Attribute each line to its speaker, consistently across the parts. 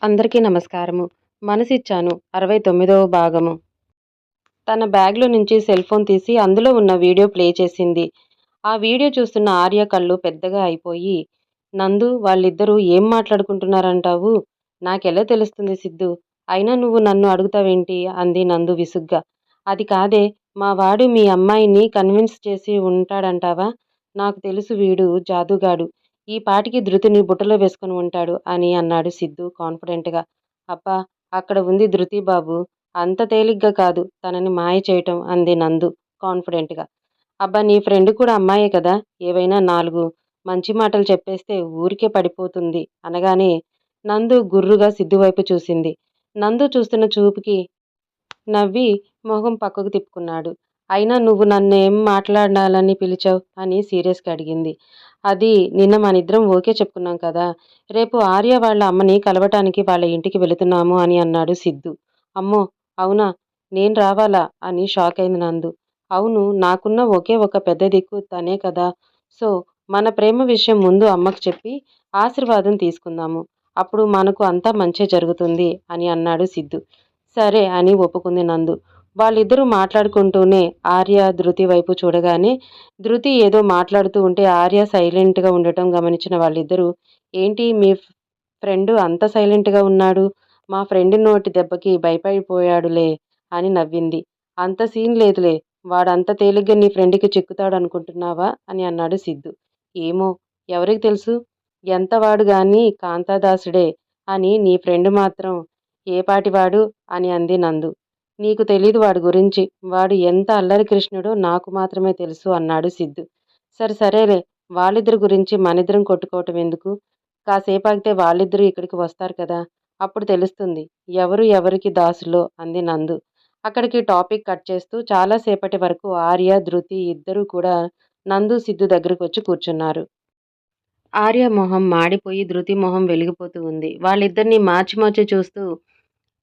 Speaker 1: అందరికీ నమస్కారము. మనసిచ్చాను 69వ భాగము. తన బ్యాగ్‌లో నుంచి సెల్ ఫోన్ తీసి అందులో ఉన్న వీడియో ప్లే చేసింది. ఆ వీడియో చూస్తున్న ఆర్య కళ్ళు పెద్దగా అయిపోయి, నందు వాళ్ళిద్దరూ ఏం మాట్లాడుకుంటున్నారంటావు? నాకెలా తెలుస్తుంది సిద్ధూ? అయినా నువ్వు నన్ను అడుగుతావేంటి? అంది నందు విసుగ్గా. అది కాదే, మా వాడు మీ అమ్మాయిని కన్విన్స్ చేసి ఉంటాడంటావా? నాకు తెలుసు వీడు జాదుగాడు. ఈ పాటికి ధృతిని బుట్టలో వేసుకొని ఉంటాడు అని అన్నాడు సిద్ధు కాన్ఫిడెంట్‌గా. అబ్బా! అక్కడ ఉంది ధృతి బాబు. అంత తేలిగ్గా కాదు తనని మాయ చేయటం అంది నందు కాన్ఫిడెంట్‌గా. అబ్బా! నీ ఫ్రెండ్ కూడా అమ్మాయే కదా! ఏవైనా 4 మంచి మాటలు చెప్పేస్తే ఊరికే పడిపోతుంది అనగానే నందు గుర్రుగా సిద్ధు వైపు చూసింది. నందు చూస్తున్న చూపుకి నవ్వి మొహం పక్కకు తిప్పుకున్నాడు. అయినా నువ్వు నన్నేం మాట్లాడాలని పిలిచావు? అని సీరియస్‌గా అడిగింది. అది నిన్న మనిద్దరం ఓకే చెప్పుకున్నాం కదా! రేపు ఆర్య వాళ్ళ అమ్మని కలవటానికి వాళ్ళ ఇంటికి వెళుతున్నాము అని అన్నాడు సిద్ధు. అమ్మో! అవునా? నేను రావాలా? అని షాకయింది నందు. అవును. నాకున్న ఒకే ఒక పెద్ద దిక్కు తనే కదా! సో, మన ప్రేమ విషయం ముందు అమ్మకు చెప్పి ఆశీర్వాదం తీసుకుందాము. అప్పుడు మనకు అంతా మంచే జరుగుతుంది అని అన్నాడు సిద్ధు. సరే అని ఒప్పుకుంది నందు. వాళ్ళిద్దరూ మాట్లాడుకుంటూనే ఆర్య, ధృతి వైపు చూడగానే ధృతి ఏదో మాట్లాడుతూ ఉంటే ఆర్య సైలెంట్‌గా ఉండటం గమనించిన వాళ్ళిద్దరూ ఏంటి మీ ఫ్రెండు అంత సైలెంట్‌గా ఉన్నాడు? మా ఫ్రెండ్ నోటి దెబ్బకి భయపడిపోయాడులే అని నవ్వింది. అంత సీన్ లేదులే. వాడంత తేలిగ్గా నీ ఫ్రెండ్‌కి చిక్కుతాడనుకుంటున్నావా? అని అన్నాడు సిద్ధు. ఏమో! ఎవరికి తెలుసు? ఎంత వాడు గాని కాంతాదాసుడే అని నీ ఫ్రెండ్ మాత్రం ఏపాటివాడు అని అంది నందు. నీకు తెలీదు వాడి గురించి. వాడు ఎంత అల్లరి కృష్ణుడో నాకు మాత్రమే తెలుసు అన్నాడు సిద్ధు. సరే సరేలే, వాళ్ళిద్దరి గురించి మనిద్దరం కొట్టుకోవటం ఎందుకు? కాసేపాగితే వాళ్ళిద్దరూ ఇక్కడికి వస్తారు కదా! అప్పుడు తెలుస్తుంది ఎవరు ఎవరికి దాసులో అంది నందు. అక్కడికి టాపిక్ కట్ చేస్తూ చాలా సేపటి వరకు ఆర్య, ధృతి ఇద్దరూ కూడా నందు, సిద్ధు దగ్గరకొచ్చి కూర్చున్నారు. ఆర్య మొహం మాడిపోయి ధృతి మొహం వెలిగిపోతూ ఉంది. వాళ్ళిద్దరిని మార్చి మార్చి చూస్తూ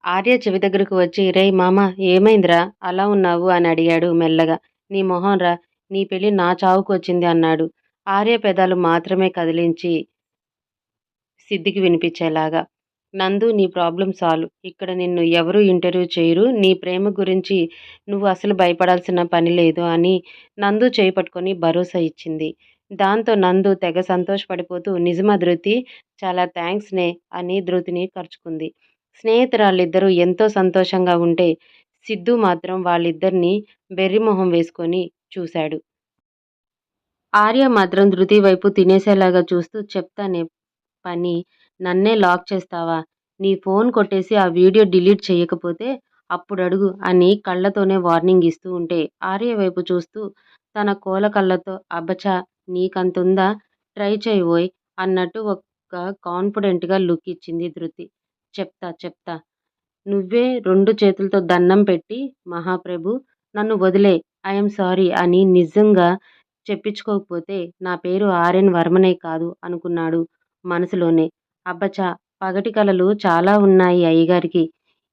Speaker 1: ఆర్య చెవి దగ్గరకు వచ్చి రేయ్ మామ ఏమైందిరా అలా ఉన్నావు అని అడిగాడు మెల్లగా. నీ మొహం రా, నీ పెళ్లి నా చావుకు వచ్చింది అన్నాడు. ఆర్య పెదాలు మాత్రమే కదిలించి సిద్ధికి వినిపించేలాగా. నందు నీ ప్రాబ్లం సాల్వ్. ఇక్కడ నిన్ను ఎవరూ ఇంటర్వ్యూ చేయరు. నీ ప్రేమ గురించి నువ్వు అసలు భయపడాల్సిన పని లేదు అని నందు చేయి పట్టుకొని భరోసా ఇచ్చింది. దాంతో నందు తెగ సంతోషపడిపోతూ నిజమా ధృతి? చాలా థ్యాంక్స్ నే అని ధృతిని కరుచుకుంది. స్నేహితురాళ్ళిద్దరూ ఎంతో సంతోషంగా ఉంటే సిద్ధు మాత్రం వాళ్ళిద్దరినీ బెర్రి మొహం వేసుకొని చూశాడు. ఆర్య మాత్రం ధృతి వైపు తినేసేలాగా చూస్తూ చెప్తానే పని, నన్నే లాక్ చేస్తావా? నీ ఫోన్ కొట్టేసి ఆ వీడియో డిలీట్ చెయ్యకపోతే అప్పుడడుగు అని కళ్ళతోనే వార్నింగ్ ఇస్తూ ఉంటే ఆర్య వైపు చూస్తూ తన కోల కళ్ళతో అబ్బచా నీకంతుందా? ట్రై చెయ్యవోయ్ అన్నట్టు ఒక్క కాన్ఫిడెంట్‌గా లుక్ ఇచ్చింది ధృతి. చెప్తా. నువ్వే 2 చేతులతో దండం పెట్టి మహాప్రభూ నన్ను వదిలేయ్. ఐయామ్ సారీ అని నిజంగా చెప్పించుకోకపోతే నా పేరు ఆర్యన్ వర్మనే కాదు అనుకున్నాడు మనసులోనే. అబ్బచ్చా! పగటి కలలు చాలా ఉన్నాయి అయ్యగారికి.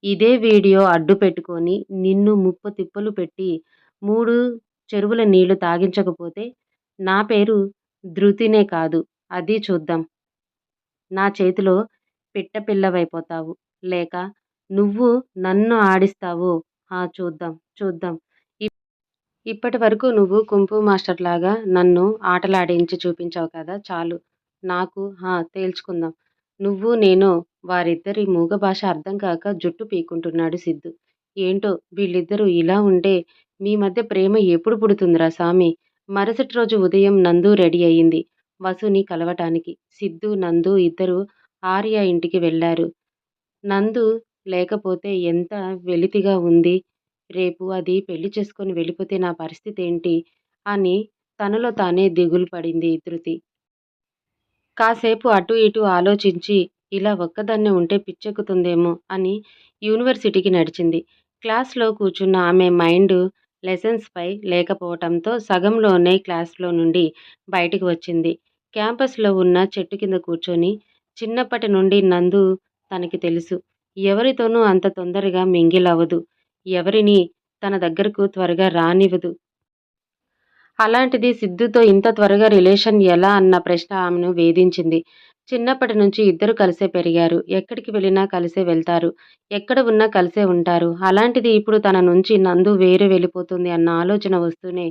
Speaker 1: ఇదే వీడియో అడ్డు పెట్టుకొని నిన్ను ముప్పు తిప్పలు పెట్టి 3 చెరువుల నీళ్లు తాగించకపోతే నా పేరు ధృతినే కాదు. అది చూద్దాం. నా చేతిలో పిట్టపిల్లవైపోతావు. లేక నువ్వు నన్ను ఆడిస్తావో చూద్దాం. ఇప్ ఇప్పటివరకు నువ్వు కుంఫు మాస్టర్‌లాగా నన్ను ఆటలాడించి చూపించావు కదా! చాలు. నాకు తేల్చుకుందాం. నువ్వు నేను వారిద్దరి మూగ భాష అర్థం కాక జుట్టు పీక్కుంటున్నాడు సిద్ధు. ఏంటో వీళ్ళిద్దరూ ఇలా ఉంటే మీ మధ్య ప్రేమ ఎప్పుడు పుడుతుందిరా సామి! మరుసటి రోజు ఉదయం నందు రెడీ అయింది వసుని కలవటానికి. సిద్ధు, నందు ఇద్దరూ ఆర్య ఇంటికి వెళ్లారు. నందు లేకపోతే ఎంత వెలితిగా ఉంది. రేపు అది పెళ్లి చేసుకొని వెళ్ళిపోతే నా పరిస్థితేంటి? అని తనలో తానే దిగులు పడింది ధృతి. కాసేపు అటూ ఇటూ ఆలోచించి ఇలా ఒక్కదాన్నే ఉంటే పిచ్చెక్కుతుందేమో అని యూనివర్సిటీకి నడిచింది. క్లాస్‌లో కూర్చున్న ఆమె మైండు లెసన్స్‌పై లేకపోవటంతో సగంలోనే క్లాస్‌లో నుండి బయటికి వచ్చింది. క్యాంపస్‌లో ఉన్న చెట్టు కింద కూర్చొని చిన్నప్పటి నుండి నందు తనకి తెలుసు. ఎవరితోనూ అంత తొందరగా మింగిల్ అవ్వదు. ఎవరినీ తన దగ్గరకు త్వరగా రానివ్వదు. అలాంటిది సిద్ధుతో ఇంత త్వరగా రిలేషన్ ఎలా అన్న ప్రశ్న ఆమెను వేధించింది. చిన్నప్పటి నుంచి ఇద్దరు కలిసే పెరిగారు. ఎక్కడికి వెళ్ళినా కలిసే వెళ్తారు. ఎక్కడ ఉన్నా కలిసే ఉంటారు. అలాంటిది ఇప్పుడు తన నుంచి నందు వేరు వెళ్ళిపోతుంది అన్న ఆలోచన వస్తూనే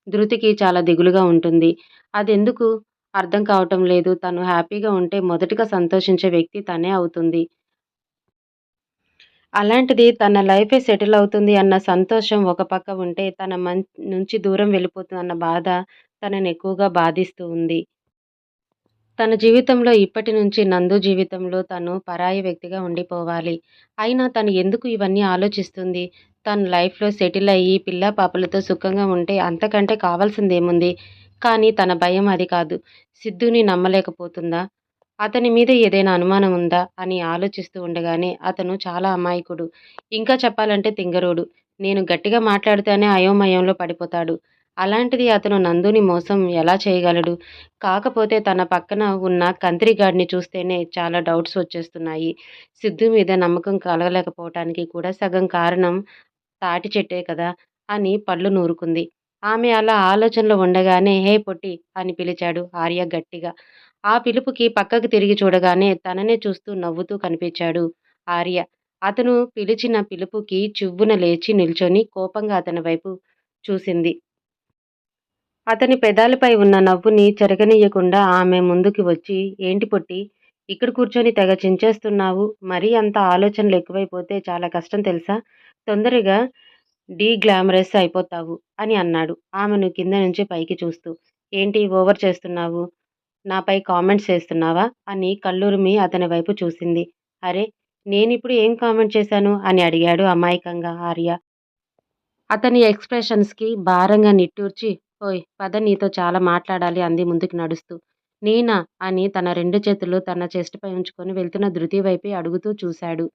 Speaker 1: ధృతికి చాలా దిగులుగా ఉంటుంది. అదెందుకు అర్థం కావటం లేదు. తను హ్యాపీగా ఉంటే మొదటగా సంతోషించే వ్యక్తి తనే అవుతుంది. అలాంటిది తన లైఫే సెటిల్ అవుతుంది అన్న సంతోషం ఒక పక్క ఉంటే, తన నుంచి దూరం వెళ్ళిపోతుందన్న బాధ తనని ఎక్కువగా బాధిస్తూ ఉంది. తన జీవితంలో ఇప్పటి నుంచి నందు జీవితంలో తను పరాయి వ్యక్తిగా ఉండిపోవాలి. అయినా తను ఎందుకు ఇవన్నీ ఆలోచిస్తుంది? తను లైఫ్‌లో సెటిల్ అయ్యి పిల్లా పాపలతో సుఖంగా ఉంటే అంతకంటే కావాల్సిందేముంది? కానీ తన భయం అది కాదు. సిద్ధుని నమ్మలేకపోతుందా? అతని మీద ఏదైనా అనుమానం ఉందా? అని ఆలోచిస్తూ ఉండగానే అతను చాలా అమాయకుడు. ఇంకా చెప్పాలంటే తింగరోడు. నేను గట్టిగా మాట్లాడితేనే అయోమయంలో పడిపోతాడు. అలాంటిది అతను నందుని మోసం ఎలా చేయగలడు? కాకపోతే తన పక్కన ఉన్న కంత్రిగాడిని చూస్తేనే చాలా డౌట్స్ వచ్చేస్తున్నాయి. సిద్ధు మీద నమ్మకం కలగలేకపోవటానికి కూడా సగం కారణం తాటి చెట్టే కదా! అని పళ్ళు నూరుకుంది. ఆమె అలా ఆలోచనలో ఉండగానే హే పొట్టి అని పిలిచాడు ఆర్య గట్టిగా. ఆ పిలుపుకి పక్కకు తిరిగి చూడగానే తననే చూస్తూ నవ్వుతూ కనిపించాడు ఆర్య. అతను పిలిచిన పిలుపుకి చివ్వున లేచి నిల్చొని కోపంగా అతని వైపు చూసింది. అతని పెదాలపై ఉన్న నవ్వుని చెరగనీయకుండా ఆమె ముందుకి వచ్చి ఏంటి పొట్టి? ఇక్కడ కూర్చొని తెగ చించేస్తున్నావు. మరీ అంత ఆలోచనలు ఎక్కువైపోతే చాలా కష్టం తెలుసా? తొందరగా డీగ్లామరస్ అయిపోతావు అని అన్నాడు ఆమెను కింద నుంచి పైకి చూస్తూ. ఏంటి ఓవర్ చేస్తున్నావు? నాపై కామెంట్స్ చేస్తున్నావా? అని కళ్ళురిమి అతని వైపు చూసింది. అరె! నేనిప్పుడు ఏం కామెంట్ చేశాను? అని అడిగాడు అమాయకంగా ఆర్య. అతని ఎక్స్‌ప్రెషన్స్‌కి భారంగా నిట్టూర్చి, ఓయ్! పద నీతో చాలా మాట్లాడాలి అంది ముందుకు నడుస్తూ. నేనా? అని తన 2 చేతులు తన చెస్ట్‌పై ఉంచుకొని వెళ్తున్న ధృతి వైపే అడుగుతూ చూశాడు.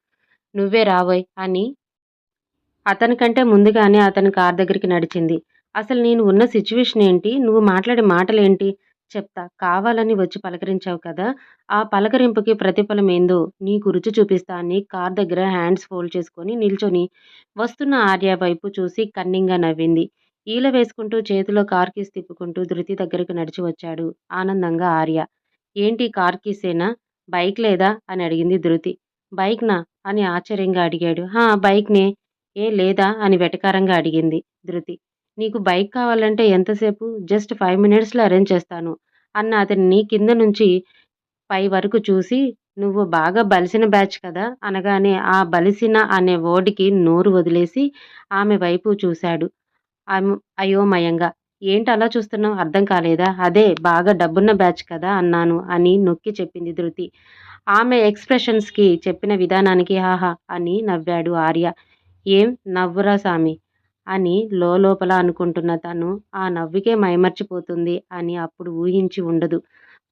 Speaker 1: నువ్వే రావోయ్! అని అతనికంటే ముందుగానే అతని కారు దగ్గరికి నడిచింది. అసలు నేను ఉన్న సిట్యుయేషన్ ఏంటి? నువ్వు మాట్లాడే మాటలేంటి? చెప్తా. కావాలని వచ్చి పలకరించావు కదా! ఆ పలకరింపుకి ప్రతిఫలం ఏందో నీకు రుచి చూపిస్తా అని కారు దగ్గర హ్యాండ్స్ ఫోల్డ్ చేసుకొని నిల్చొని వస్తున్న ఆర్య వైపు చూసి కన్నింగా నవ్వింది. ఈల వేసుకుంటూ చేతిలో కారు కీస్ తిప్పుకుంటూ ధృతి దగ్గరకు నడిచి వచ్చాడు ఆనందంగా ఆర్య. ఏంటి కారు కీసేనా? బైక్ లేదా? అని అడిగింది ధృతి. బైక్‌నా? అని ఆశ్చర్యంగా అడిగాడు. హా! బైక్‌నే. ఏ లేదా? అని వెటకారంగా అడిగింది ధృతి. నీకు బైక్ కావాలంటే ఎంతసేపు? జస్ట్ 5 మినిట్స్‌లో అరేంజ్ చేస్తాను అన్న అతన్ని కింద నుంచి పై వరకు చూసి, నువ్వు బాగా బలిసిన బ్యాచ్ కదా! అనగానే ఆ బలిసిన అనే వర్డ్‌కి నోరు వదిలేసి ఆమె వైపు చూశాడు. అమ్ అయోమయంగా. ఏంటలా చూస్తున్నావు? అర్థం కాలేదా? అదే బాగా డబ్బున్న బ్యాచ్ కదా అన్నాను అని నొక్కి చెప్పింది ధృతి. ఆమె ఎక్స్‌ప్రెషన్స్‌కి చెప్పిన విధానానికి హాహా అని నవ్వాడు ఆర్య. ఏం నవ్వురా సామి! అని లోలోపల అనుకుంటున్న తను ఆ నవ్వుకే మైమర్చిపోతుంది అని అప్పుడు ఊహించి ఉండదు.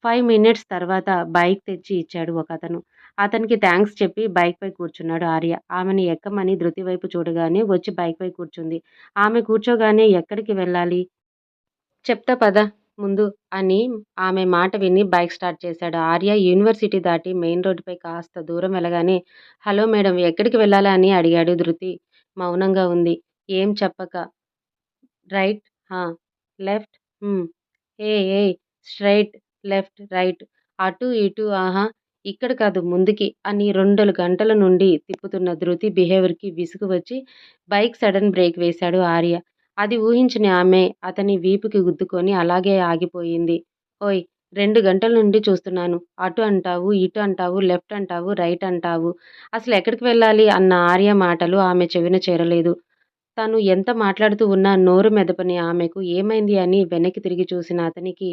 Speaker 1: 5 మినిట్స్ తర్వాత బైక్ తెచ్చి ఇచ్చాడు ఒకతను. అతనికి థాంక్స్ చెప్పి బైక్‌పై కూర్చున్నాడు ఆర్య. ఆమెని ఎక్కమని ధృతి వైపు చూడగానే వచ్చి బైక్‌పై కూర్చుంది. ఆమె కూర్చోగానే ఎక్కడికి వెళ్ళాలి? చెప్తా పద ముందు అని ఆమె మాట విని బైక్ స్టార్ట్ చేశాడు. ఆర్య యూనివర్సిటీ దాటి మెయిన్ రోడ్డుపై కాస్త దూరం వెళ్ళగానే హలో మేడం ఎక్కడికి వెళ్ళాలా అని అడిగాడు ధృతి. మౌనంగా ఉంది. ఏం చెప్పక రైట్ ఆ! లెఫ్ట్ హ్మ్. ఏయ్! ఏయ్! స్ట్రెయిట్, లెఫ్ట్, రైట్ అటు ఇటు ఆహా! ఇక్కడ కాదు ముందుకి అని 2 గంటల నుండి తిప్పుతున్న ధృతి బిహేవియర్‌కి విసుగు వచ్చి బైక్ సడెన్ బ్రేక్ వేశాడు ఆర్య. అది ఊహించని ఆమె అతని వీపుకి గుద్దుకొని అలాగే ఆగిపోయింది. ఓయ్! 2 గంటల నుండి చూస్తున్నాను. అటు అంటావు, ఇటు అంటావు, లెఫ్ట్ అంటావు, రైట్ అంటావు. అసలెక్కడికి వెళ్ళాలి అన్న ఆర్య మాటలు ఆమె చెవిన చేరలేదు. తను ఎంత మాట్లాడుతూ ఉన్నా నోరు మెదపని ఆమెకు ఏమైంది అని వెనక్కి తిరిగి చూసిన అతనికి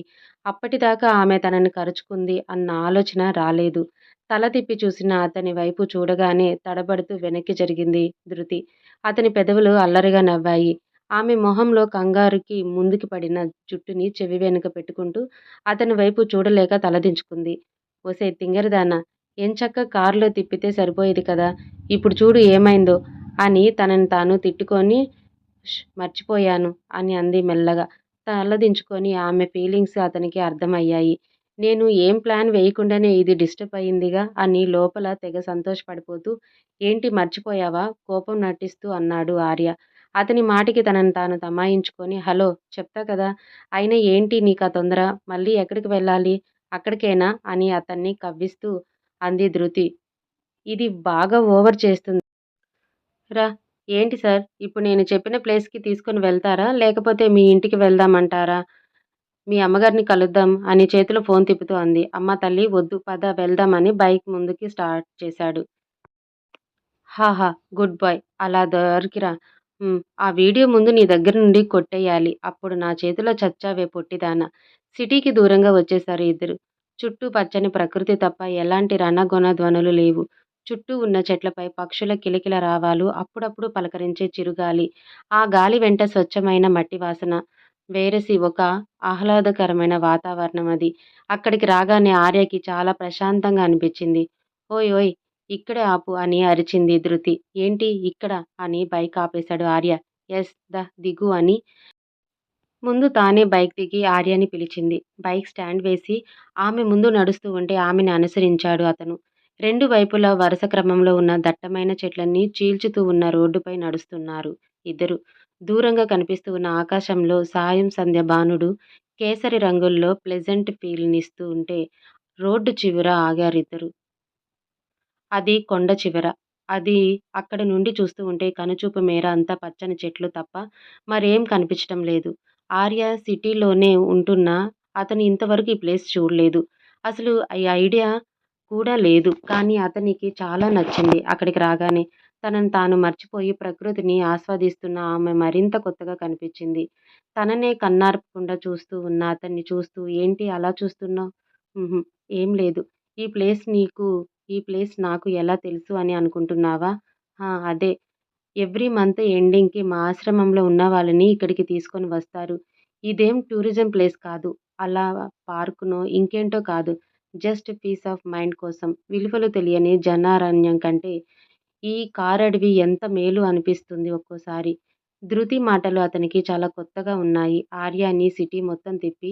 Speaker 1: అప్పటిదాకా ఆమె తనని కరుచుకుంది అన్న ఆలోచన రాలేదు. తల తిప్పి చూసిన అతని వైపు చూడగానే తడబడుతూ వెనక్కి జరిగింది ధృతి. అతని పెదవులు అల్లరిగా నవ్వాయి. ఆమె మొహంలో కంగారుకి ముందుకి పడిన జుట్టుని చెవి వెనుక పెట్టుకుంటూ అతని వైపు చూడలేక తలదించుకుంది. ఒసేయ్ తింగరిదానా! ఎంచక్కా కారులో తిప్పితే సరిపోయేది కదా! ఇప్పుడు చూడు ఏమైందో! అని తనని తాను తిట్టుకొని మర్చిపోయాను అని అంది మెల్లగా. తలదించుకొని ఆమె ఫీలింగ్స్ అతనికి అర్థమయ్యాయి. నేను ఏం ప్లాన్ వేయకుండానే ఇది డిస్టర్బ్ అయిందిగా అని లోపల తెగ సంతోషపడిపోతూ ఏంటి మర్చిపోయావా? కోపం నటిస్తూ అన్నాడు ఆర్య. అతని మాటకి తనని తాను తమాయించుకొని హలో! చెప్తా కదా! అయినా ఏంటి నీకా తొందర? మళ్ళీ ఎక్కడికి వెళ్ళాలి? అక్కడికేనా అని అతన్ని కవ్విస్తూ అంది ధృతి. ఇది బాగా ఓవర్ చేస్తుంది. రా! ఏంటి సార్? ఇప్పుడు నేను చెప్పిన ప్లేస్‌కి తీసుకొని వెళ్తారా? లేకపోతే మీ ఇంటికి వెళ్దామంటారా? మీ అమ్మగారిని కలుద్దాం అని చేతిలో ఫోన్ తిప్పుతూ అంది. అమ్మ తల్లి వద్దు పద వెళ్దాం అని బైక్ ముందుకి స్టార్ట్ చేశాడు. హాహా! Good boy. అలా దొరికిరా. ఆ వీడియో ముందు నీ దగ్గర నుండి కొట్టేయాలి. అప్పుడు నా చేతిలో చచ్చావే పొట్టిదానా! సిటీకి దూరంగా వచ్చేశారు ఇద్దరు. చుట్టూ పచ్చని ప్రకృతి తప్ప ఎలాంటి రణగొణ ధ్వనులు లేవు. చుట్టూ ఉన్న చెట్లపై పక్షుల కిలకిల రావాలు, అప్పుడప్పుడు పలకరించే చిరుగాలి. ఆ గాలి వెంట స్వచ్ఛమైన మట్టి వాసన వేరసి ఒక ఆహ్లాదకరమైన వాతావరణం అది. అక్కడికి రాగానే ఆర్యకి చాలా ప్రశాంతంగా అనిపించింది. ఓయ్! ఓయ్! ఇక్కడే ఆపు అని అరిచింది ధృతి. ఏంటి ఇక్కడ? అని బైక్ ఆపేశాడు ఆర్య. యస్ దా దిగు అని ముందు తానే బైక్ దిగి ఆర్యని పిలిచింది. బైక్ స్టాండ్ వేసి ఆమె ముందు నడుస్తూ ఉంటే ఆమెని అనుసరించాడు అతను. రెండు వైపులా వరుస క్రమంలో ఉన్న దట్టమైన చెట్లన్నీ చీల్చుతూ ఉన్న రోడ్డుపై నడుస్తున్నారు ఇద్దరు. దూరంగా కనిపిస్తూ ఉన్న ఆకాశంలో సాయం సంధ్య బాణుడు కేసరి రంగుల్లో ప్లెజెంట్ ఫీల్‌నిస్తూ ఉంటే రోడ్డు చివర ఆగారిద్దరు. అది కొండ చివర. అది అక్కడి నుండి చూస్తూ ఉంటే కనుచూపు మేర అంతా పచ్చని చెట్లు తప్ప మరేం కనిపించటం లేదు. ఆర్య సిటీలోనే ఉంటున్నా అతను ఇంతవరకు ఈ ప్లేస్ చూడలేదు. అసలు ఈ ఐడియా కూడా లేదు. కానీ అతనికి చాలా నచ్చింది అక్కడికి రాగానే. తనను తాను మర్చిపోయి ప్రకృతిని ఆస్వాదిస్తున్న ఆమె మరింత కొత్తగా కనిపించింది. తననే కన్నార్పకుండా చూస్తూ ఉన్న అతన్ని చూస్తూ ఏంటి అలా చూస్తున్నావు? హుహు. ఏం లేదు. ఈ ప్లేస్ నీకు ఈ ప్లేస్ నాకు ఎలా తెలుసు అని అనుకుంటున్నావా? ఆ! అదే. ఎవ్రీ మంత్ ఎండింగ్‌కి మా ఆశ్రమంలో ఉన్న వాళ్ళని ఇక్కడికి తీసుకొని వస్తారు. ఇదేం టూరిజం ప్లేస్ కాదు. అలా పార్కునో, ఇంకేంటో కాదు. జస్ట్ పీస్ ఆఫ్ మైండ్ కోసం. విలువలు తెలియని జనారణ్యం కంటే ఈ కారడవి ఎంత మేలు అనిపిస్తుంది ఒక్కోసారి. ధృతి మాటలు అతనికి చాలా కొత్తగా ఉన్నాయి. ఆర్యాని సిటీ మొత్తం తిప్పి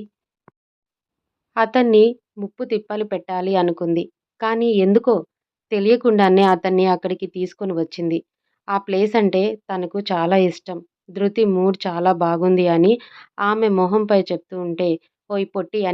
Speaker 1: అతన్ని ముప్పు తిప్పలు పెట్టాలి అనుకుంది. కానీ ఎందుకో తెలియకుండానే అతన్ని అక్కడికి తీసుకొని వచ్చింది. ఆ ప్లేస్ అంటే తనకు చాలా ఇష్టం. ధృతి మూడ్ చాలా బాగుంది అని ఆమె మొహంపై చెప్తూ ఉంటే, ఓయ్ పొట్టి అని